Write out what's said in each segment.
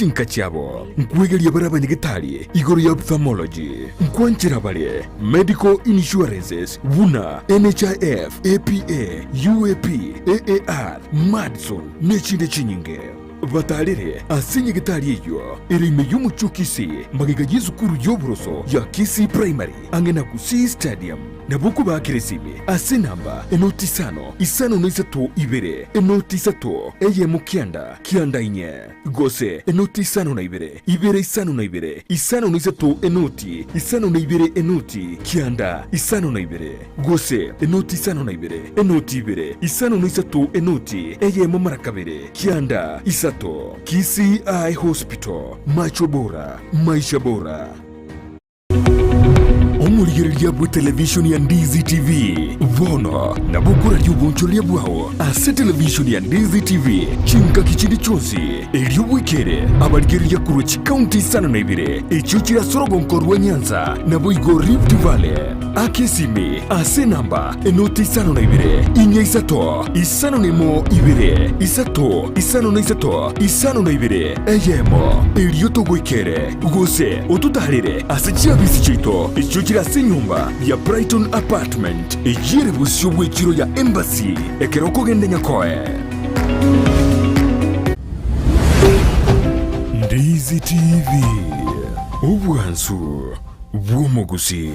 chinka chabo nkwegeria bara abanyagitari igoro ya ophthalmology nkwanchira bare medical insurances wuna NHIF APA UAP AAR Madison nechinde chinyinge batarire asinye gitari iyo irime y'umucukisi magiga y'izukuru y'oburoso ya Kisi Primary angena kusi stadium nabuku bakiresime asenamba enoti sano isano noisatu ibere enoti sato eye mukianda kianda inye gose enoti sano na ibere isano na ibere isano noisatu enoti isano na ibere enoti kianda isano na ibere gose enoti sano na ibere enoti ibere isano noisatu enoti eye mamarakabere kianda isato. Kisi Eye Hospital, macho bora, maisha bora. Omurigereria bwa television ya Ndizi TV vono na bukura ry'ubuncholia bwaho ase television ya Ndizi TV chinka kichindi chonsi elyo wikere abarigereria kurochi county sana na ibire echo kira sorogonko rwa Nyanza na boigo Rift Valley akesime ase namba enoti sano na ibire inye isato isano nemo ibire isato isano na isato isano na ibire eyemo elyo togwikere gose otutarire ase chiabisi chito echo kira senyumba ya Brighton Apartment ejire busyo bwekiro ya Embassy ekeroko gende nyakoe Ndizi TV obwansu bw'omugusi.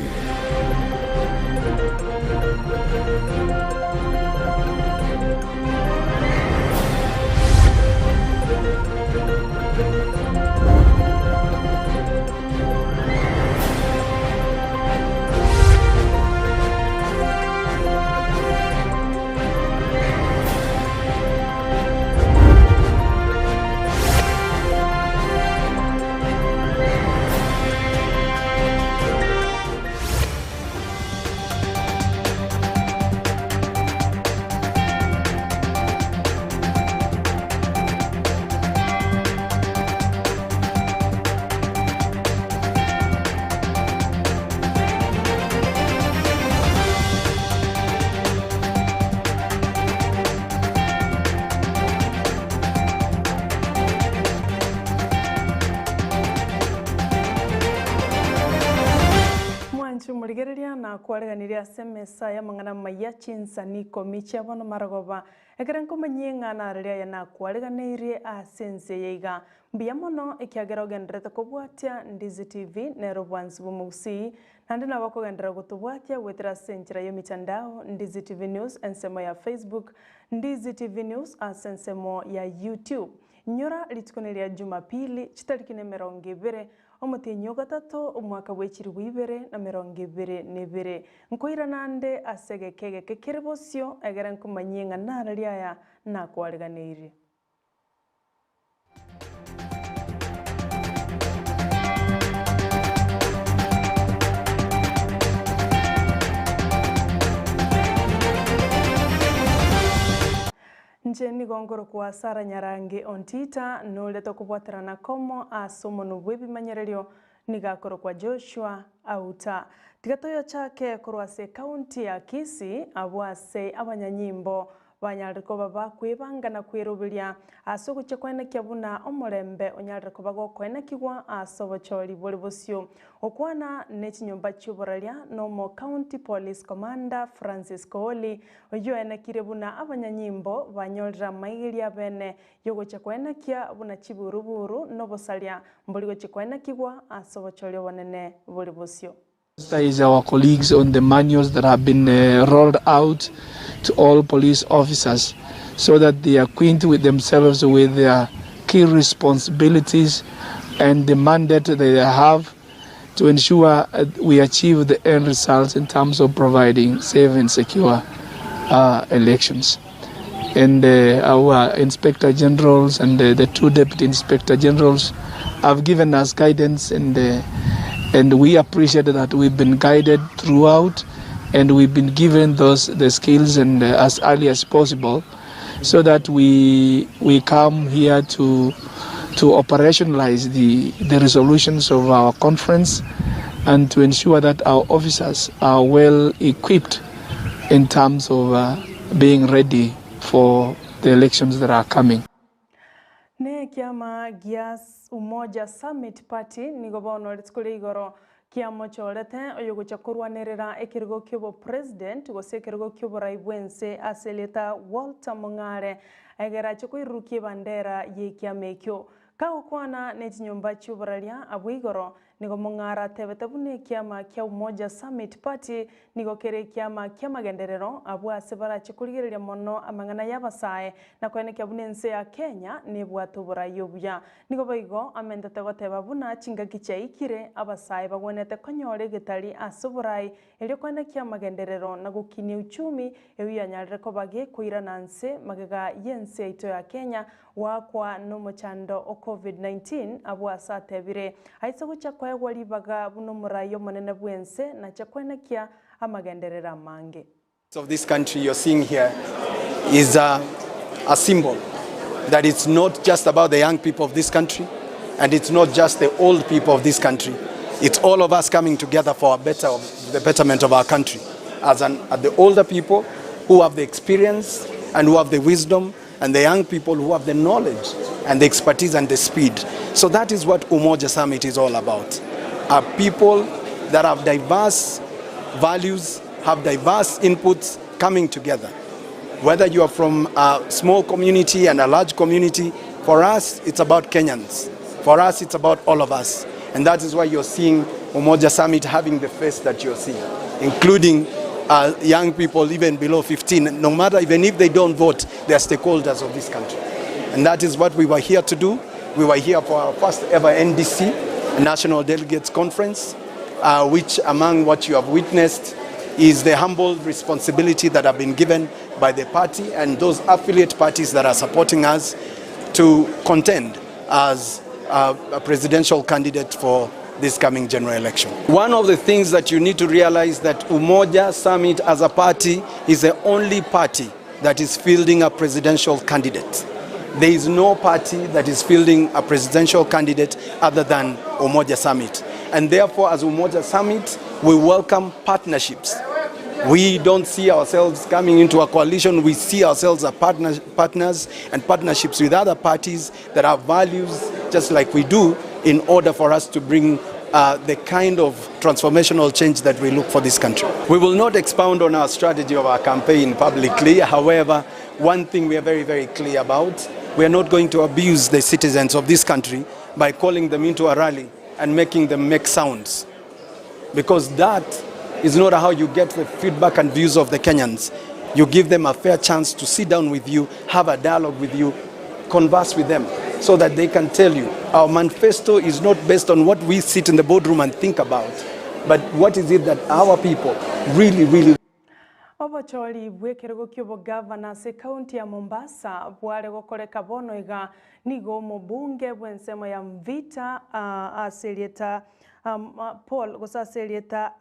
Murigereria na kwareganiria semesa ya mangana maya chinsani komicha bono maragoba ekeranko manyenga na reria ya na kwareganirie asense yeiga mbia mono ekiagera gendrete kubwatia Ndizi TV nero bwanzu bumusi nandi na bako gendera gutubwatia wetera senchira yo mitandao Ndizi TV News ensemo ya Facebook Ndizi TV News asensemo ya YouTube nyora litikonelia Jumapili chitarikine 20 omutinyo gatatu umwaka w'ekiri wibere na 2022 nkoira nande asegekege kekerebosyo egera nkumanyenga naraliaya na kwariganiri Njeni gongoro kwa Sara Nyarangi ontita noleta kubwaterana komo asomo nubwebi manyererio nigakoro kwa Joshua auta tigatoyo chake kurwase county ya Kisi abwase abanyanyimbo banyariko baba kwibanga na kwirubiria asoko chekwene kyabuna omorembe onyariko bago kwene kigwa asobochori bolibosyo okwana nechinyomba cyuburalia nomo county police commander Francis Kooli oyo enakirebuna abanyanyimbo banyolra maigiria bene yogo chekwene kya buna chiburuburu nobosalia mboligo chekwene kigwa asobochori bonene bolibosyo. Is our colleagues on the manuals that have been rolled out to all police officers so that they are acquainted with themselves with their key responsibilities and the mandate that they have to ensure we achieve the end results in terms of providing safe and secure elections. And our Inspector Generals and the two Deputy Inspector Generals have given us guidance and we appreciate that we've been guided throughout and we've been given the skills and as early as possible so that we come here to operationalize the resolutions of our conference and to ensure that our officers are well equipped in terms of being ready for the elections that are coming. Ne kiama gias Umoja Summit Party nigo bono litskule igoro kiamo chorete oyo gocha kurwanirira ekirigo kyobo president gose ekirigo kyobo raibwense aseleta Walter Mong'are egera chikuirukie bandera yekiamekyo kaokwana netinyumba chubararia abwigoro nigo Mong'ara tebete bune kiama kia Umoja Summit Party nigo kere kiama kia magenderero abwa sebara chikuligereria mono amang'ana yabasae na kwene kia bune nse ya Kenya nebwatubura yobuya nigo baigo amendete goteba buna chingaki chaikire abasae bagwenete konyore gitari asuburai elio kwene kia magenderero na gukinia uchumi euyanyarire ko bage kuirana nse magega yense ito ya Kenya wakwa no mochando o COVID-19 abwa satebire aisa gucha kwa walibaga buno murayo monene bwense na chakwena kia amagenderera mange. Of this country you're seeing here is a symbol that it's not just about the young people of this country and it's not just the old people of this country. It's all of us coming together for the betterment of our country as the older people who have the experience and who have the wisdom and the young people who have the knowledge and the expertise and the speed. So that is what Umoja Summit is all about. Are people that have diverse values, have diverse inputs coming together. Whether you are from a small community and a large community, for us it's about Kenyans. For us it's about all of us. And that is why you're seeing Umoja Summit having the face that you're seeing, including young people even below 15, no matter, even if they don't vote, they are stakeholders of this country. And that is what we were here to do. We were here for our first ever NDC, National Delegates Conference, which among what you have witnessed is the humble responsibility that have been given by the party and those affiliate parties that are supporting us to contend as a presidential candidate for this coming general election. One of the things that you need to realize that Umoja Summit as a party is the only party that is fielding a presidential candidate. There is no party that is fielding a presidential candidate other than Umoja Summit. And therefore, as Umoja Summit, we welcome partnerships. We don't see ourselves coming into a coalition. We see ourselves as partners and partnerships with other parties that have values just like we do, in order for us to bring the kind of transformational change that we look for this country. We will not expound on our strategy of our campaign publicly. However, one thing we are very, very clear about, we are not going to abuse the citizens of this country by calling them into a rally and making them make sounds. Because that is not how you get the feedback and views of the Kenyans. You give them a fair chance to sit down with you, have a dialogue with you, converse with them, so that they can tell you. Our manifesto is not based on what we sit in the boardroom and think about, but what is it that our people really Obochori bwekirego kyobo governor se county ya Mombasa bware gokoreka bono iga nigo mubunge bwensemo ya Mvita aselieta Paul gosaselieta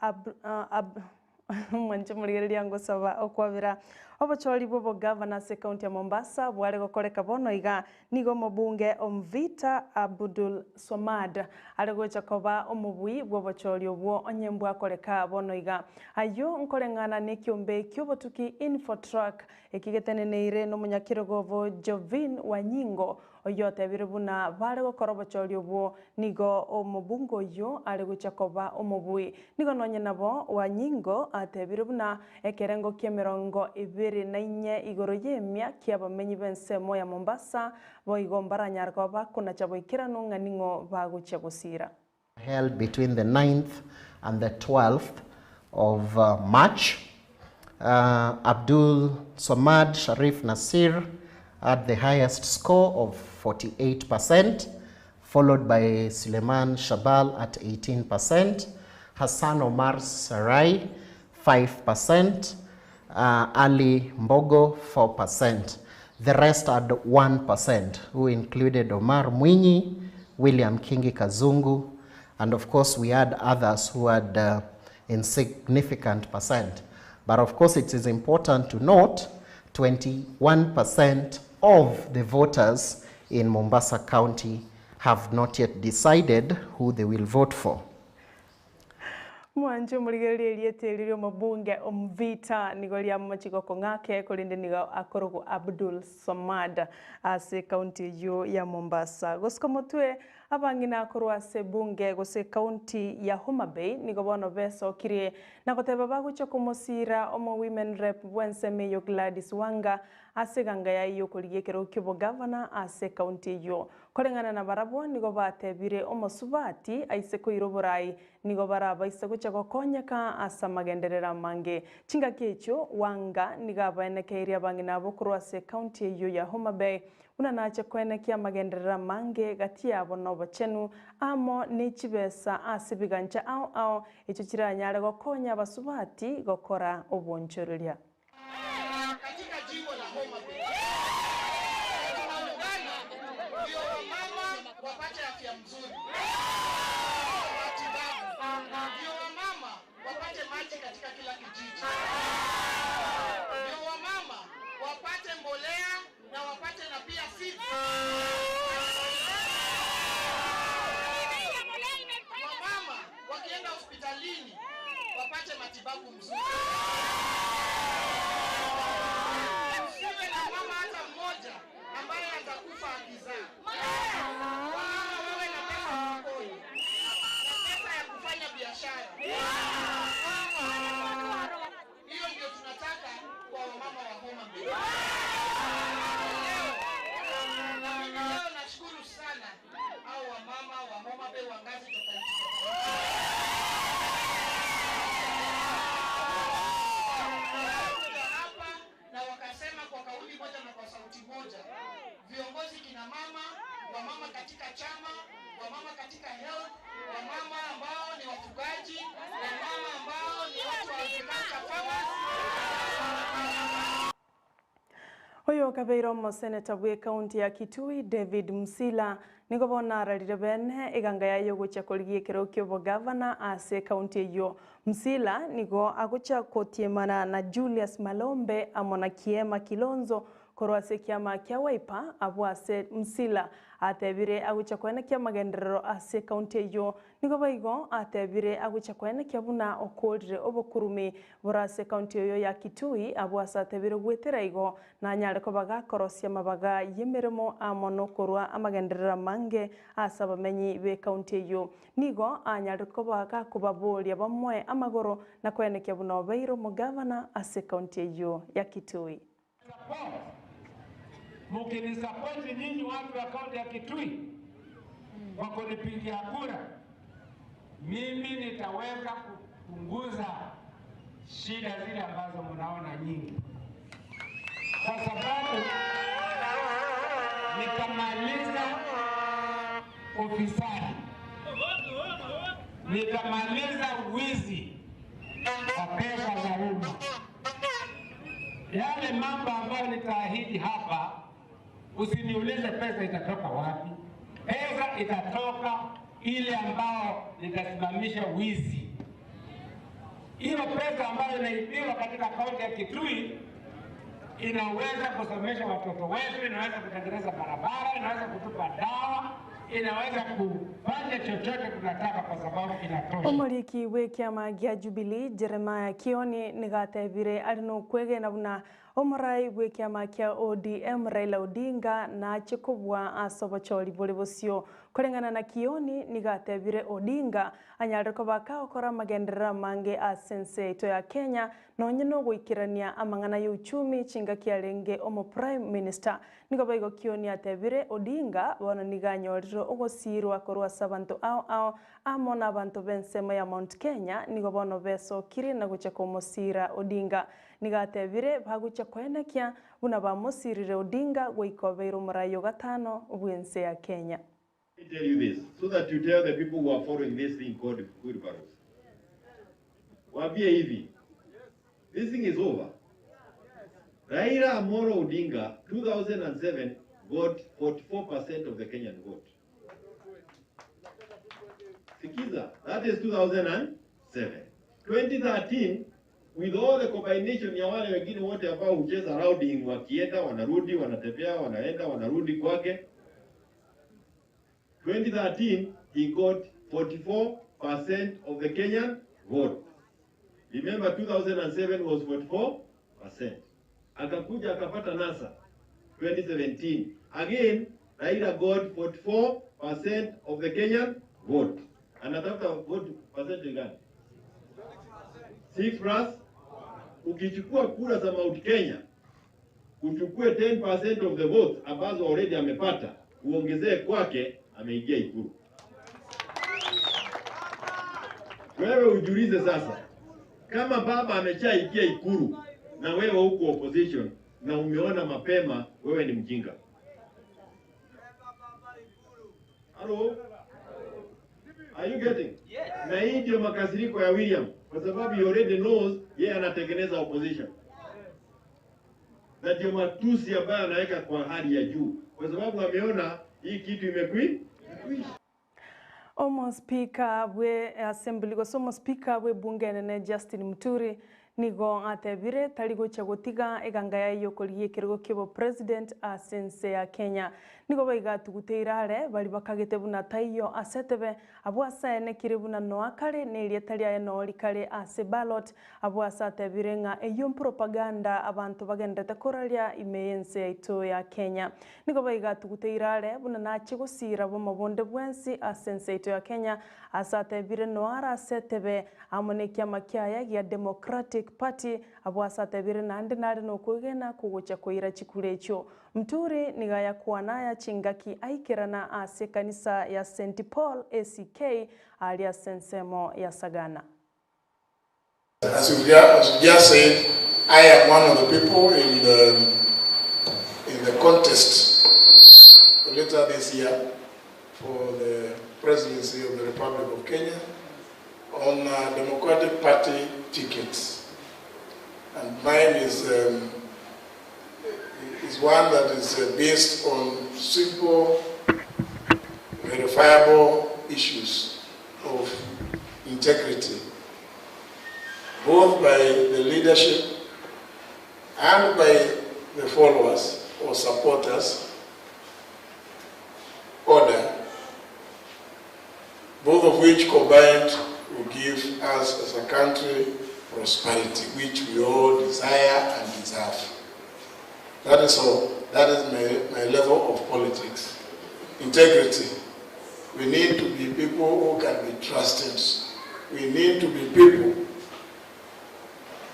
mwanje muligereria ngosaba okwabira obochori bwo governor se county ya Mombasa bware gokoreka bono iga nigo mubunge Mvita Abdul Somad aregocha koba omubui bwo bochori obwo onyembwa koreka bono iga ayo nkorengana nekyombe kyobotuki Infotrack ekigeteneneire no munyakirogovo Jovin Wanyingo oyote birubuna bare gokora bochori obwo nigo omubungo yo aregocha koba omubui nigo nonye nabo Wanyingo atebirubuna ekerengo kyemerongo 24 igoro yemya kyabamenyi bensemo ya Mombasa boigombara nyargoba kuna chaboikira nunganingo baguche gusira held between the 9th and the 12th of March. Abdul Somad Sharif Nasir had the highest score of 48%, followed by Suleiman Shabal at 18%, Hassan Omar Sarai 5%, Ali Mbogo 4%. The rest had 1%, who included Omar Mwinyi, William Kingi Kazungu, and of course we had others who had insignificant percent. But of course it is important to note 21% of the voters in Mombasa County have not yet decided who they will vote for. Mwanjo muligereria lieteririo mabunge Mvita nigoria machigoko ngake kolinde niga akorogo Abdul Somad ase county yo ya Mombasa. Gosko motwe abangina kurwase bunge gose county ya Homa Bay nigo bono beso kirie na goteba bagucha kumosira omo women rep wense meyo Gladys Wanga aseganga ya iyo kuligekero kibo governor ase county yo kolengana na barabo nigo batebire omo subati aise ko iroborai nigo baraba ise gucha gokonyeka asa magenderera mange chinga kecho Wanga niga baenekeria bangina bo kurwase county yo ya Homa Bay una nache kwenekia magenderera mange gati yabo no bachenu amo nechibesa asibigancha ao icho kiranyare gokonya basubati gokora obonchoreria katika jimbo la Homa Bay. Tunaungana ndio wamama wapate afya mzuri. Matibabu. Ndio wamama wapate maji katika kila kijiji. Ndio wamama wapate mbolea na wapate na pia seeds. Wamama wakienda hospitalini wapate matibabu mzuri. Usiwe na mama hata mmoja ambaye atakufa akizaa. Wamama wewe na pesa mfukoni, na pesa ya kufanya biashara. Hiyo ndio tunataka kwa wamama wa Homa Bay. Leo nashukuru sana hao wamama wa Homa Bay wa ngazi tofauti. Hapa na wakasema kwa kauli moja na kwa sauti moja, viongozi kina mama, wamama katika chama, wamama katika health, wamama ambao ni wafugaji, wamama ambao ni watu wa agriculture farmers. Oyo kabeiro mo senator bwe county ya Kitui David Musila nigo bona rarire bene iganga ya yo gucha kuligekero kyobo governor ase county yo Musila nigo agucha kotiemana na Julius Malombe amona Kiema Kilonzo korwase kiama kia Wiper abwase Musila atebire agucha kwena kia magenderero ase county yo nigo baigo atebire agucha kwena kia buna okolire obokurumi borase county yo ya Kitui abwase atebire gwetera igo na nyare ko bagakorosia mabaga yemeremo amono korwa amagenderera mange asaba menyi be county yo nigo anyare ko bagakubaboria bamwe amagoro na kwena kia buna obairo mo governor ase county yo ya Kitui. Mkinisapoti nyinyi watu wa kaunti ya Kitui kwa kunipigia kura, mimi nitaweza kupunguza shida zile ambazo mnaona nyingi, kwa sababu nitamaliza ufisadi, nitamaliza wizi wa pesa za umma. Yale mambo ambayo nitaahidi hapa, usiniulize pesa itatoka wapi. Pesa itatoka ile ambao nitasimamisha wizi. Hiyo pesa ambayo inaibiwa katika kaunti ya Kitui inaweza kusomesha watoto wetu, inaweza kutengeneza barabara, inaweza kutupa dawa, inaweza kufanya chochote tunataka kwa sababu inatosha. Omoriki we kiama gia Jubilee Jeremiah Kioni nigatebire arino kwege na buna omorai we kiama kia ODM Raila Odinga na chikubwa asobochori bolibosio kolengana na Kioni nigatebire Odinga anyare ko bakakora magenderera mange asense to ya Kenya no nyino gwikirania amangana ya uchumi chinga kiarenge omo prime minister nigo baigo Kioni atebire Odinga bona niganyoriro ogosirwa korwa sabantu ao amona abantu bensemo ya Mount Kenya nigo bono beso kiri na gucha komosira Odinga nigatebire bagucha kwenekia buna bamosirire Odinga goikobeiro murayo gatano ubwense ya Kenya. Let me tell you this so that you tell the people who are following this thing called wheelbarrows. Waambie hivi, this thing is over. Raila Amolo Odinga 2007 got 44% of the Kenyan vote. Sikiza, that is 2007. 2013, with all the combination ya wale wengine wote ambao hucheza routing, wakienda wanarudi, wanatembea, wanaenda, wanarudi kwake. 2013, he got 44% of the Kenyan vote. Remember 2007 was 44%. Akakuja akapata NASA 2017. Again, Raila got 44%. of the Kenyan vote. Anatafuta vote percentage gani? 6+. Ukichukua kura za Mount Kenya, uchukue 10% of the votes ambazo already amepata, uongezee kwake, ameingia Ikulu. Wewe ujiulize sasa, kama baba ameshaingia Ikulu na wewe huko opposition na umeona mapema, wewe ni mjinga. Hello? Are you getting? Yes. Na hii ndio makasiriko ya William, kwa sababu he already knows yeye anatengeneza opposition. Na ndio matusi ambayo anaweka kwa hali ya juu, kwa sababu ameona hii kitu imekwisha. Omo speaker we assembly gosomo speaker we bunge nene Justin Muturi nigo atebire tarigo chagotiga eganga yo koriye kirgo kibo president asense ya Kenya nigo baiga tuguteirare bali bakagete buna taiyo asetebe abwasa ene kiribuna no akare ne ilietalia no likare ase ballot abwasa atebire nga eyo propaganda abantu bagendete koralia imeyense ito ya Kenya nigo baiga tuguteirare buna na chigosira bo mabonde bwensi asense ito ya Kenya asatebire no ara asetebe amone kiama kiaya ya Democratic Party abwasa atebire nande nare no kugena kugocha koira chikulecho Mturi nigaya kuanaya chingaki aikirana ase kanisa ya St. Paul ACK alia sensemo ya Sagana. As you just said, I am one of the people in the contest later this year for the presidency of the Republic of Kenya on Democratic Party tickets, and mine is one that is based on simple, verifiable issues of integrity, both by the leadership and by the followers or supporters, order, both of which combined will give us as a country prosperity, which we all desire and deserve. That is all. That is my level of politics. Integrity. We need to be people who can be trusted. We need to be people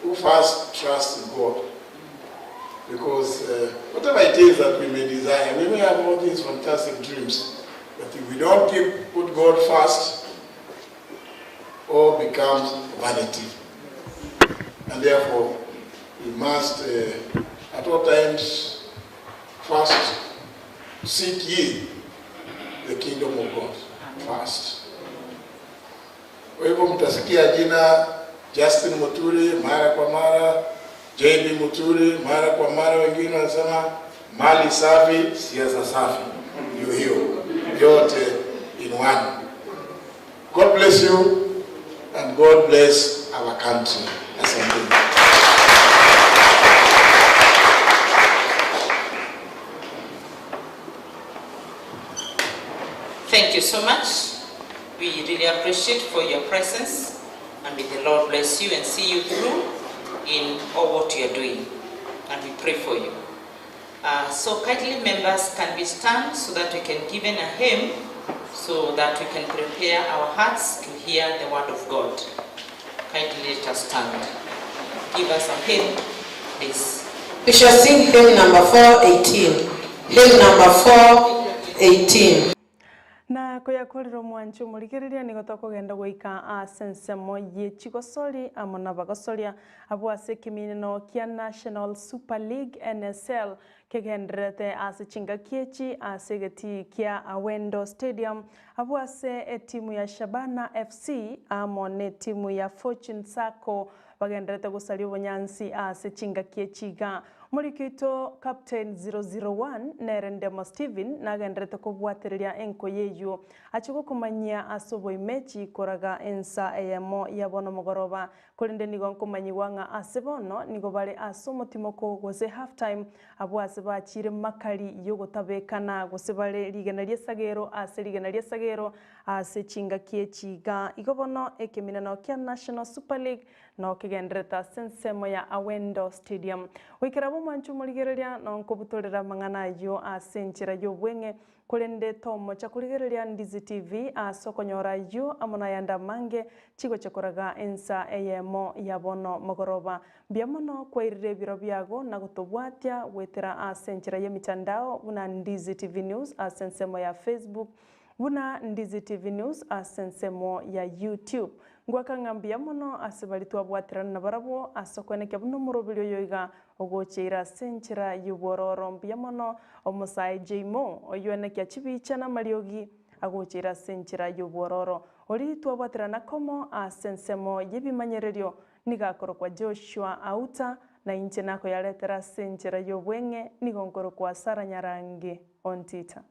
who first trust in God. Because whatever it is that we may desire, we may have all these fantastic dreams, but if we don't put God first, all becomes vanity. And therefore, we must at all times first seek ye the kingdom of God first. Kwa hivyo mtasikia jina Justin Muturi mara kwa mara, JB Muturi mara kwa mara, wengine wanasema mali safi, siasa safi. Ndio hiyo yote in one. God bless you and God bless our country. Asante. Thank you so much. We really appreciate for your presence, and may the Lord bless you and see you through in all what you are doing, and we pray for you. So kindly members, can we stand so that we can give in a hymn, so that we can prepare our hearts to hear the word of God. Kindly let us stand. Give us a hymn, please. We shall sing hymn number 418. Hymn number 418. Na koya korero mwancho murikiriria nigota kugenda goika asensemo ye chigosori amona bagosoria abwase kiminino kia National Super League NSL kegendrete ase chingakiechi ase geti kia Awendo Stadium abwase timu ya Shabana FC amone timu ya Fortune Sacco bagendrete gusali obonyansi ase chingakiechiga Murikito Captain 001 Nerendemo Steven nagendrete kubwatereria enko yeyu achuko kumanyia asobo imechi koraga ensa eyemo yabono mogoroba kolinde nigo kumanyiwanga asebono nigo bale asomo timoko gose half time abwase bachire makali yogo tabekana gose bale ligana lyesagero ase ligana lyesagero ase chinga kie chiga igobono ekeminano kia National Super League no kigendereta sensemo ya Awendo Stadium wikirabo mwanchu muligereria no nkobutorera mangana yo ase nchira yo bwenge kulende tomo cha kuligereria Ndizi TV asokonyora yo amona yanda mange chigo chakoraga ensa eyemo yabono mogoroba biamono kwairire biro byago na gutobwatia wetera ase nchira ya mitandao buna Ndizi TV News ase nsemo ya Facebook buna Ndizi TV News ase nsemo ya YouTube ngwaka ngambia mono asibali twabwatirana na barabo asokweneke buno murobilyo yoiga ogocheira senchira yubororo mbia mono omusai Jmo oyoneke chibicha na mariogi agocheira senchira yubororo oli twabwatirana komo asensemo yebimanyereryo nigakoro kwa Joshua Auta na inche nako yaletera senchira yobwenge nigonkoro kwa Sara Nyarange Ontita.